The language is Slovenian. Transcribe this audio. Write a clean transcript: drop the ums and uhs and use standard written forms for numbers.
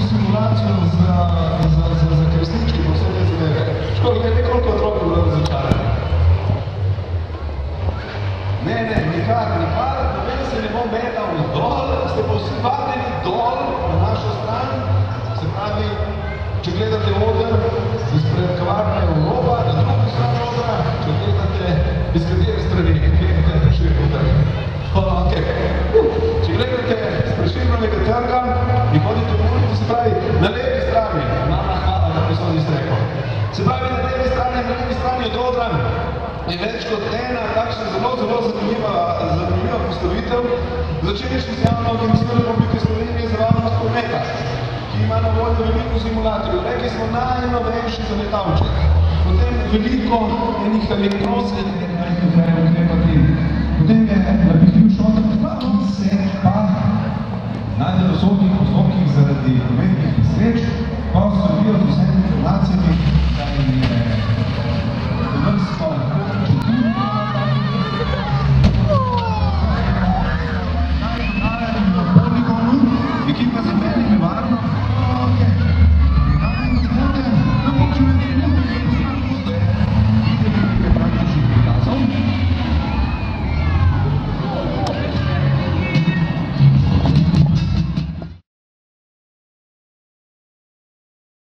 simulacijo za kresnički po vse te zadeve. Škoda, glede, koliko otrok je bilo razočarani? Ne, nikar, noben se ne bo metal dol, ste pa vsi vabljeni dol na našo stran. Se pravi, če gledate oder izpred kavarne Evropa, na drugi strani odra, če gledate iz katere strani, gledate Prešernovi trg. Če gledate z Prešernovega trga in hodite v ulico, se pravi, na levi strani, mama hvala, da bi so izrekel. Se pravi, na levi strani od odra je več kot ena takšna zelo zanimiva postavitev. Začeli smo z Javno agencijo Republike Slovenije za varnost prometa, ki ima na voljo veliko simulatorjev. Rekli smo najnovejši za letalček. Potem veliko enih elektronskih potem je napihnil šotor, on se pa najde v sodnih postopkih zaradi prometnih nesreč, pa so dobijo z vsemi informacijami, da jim je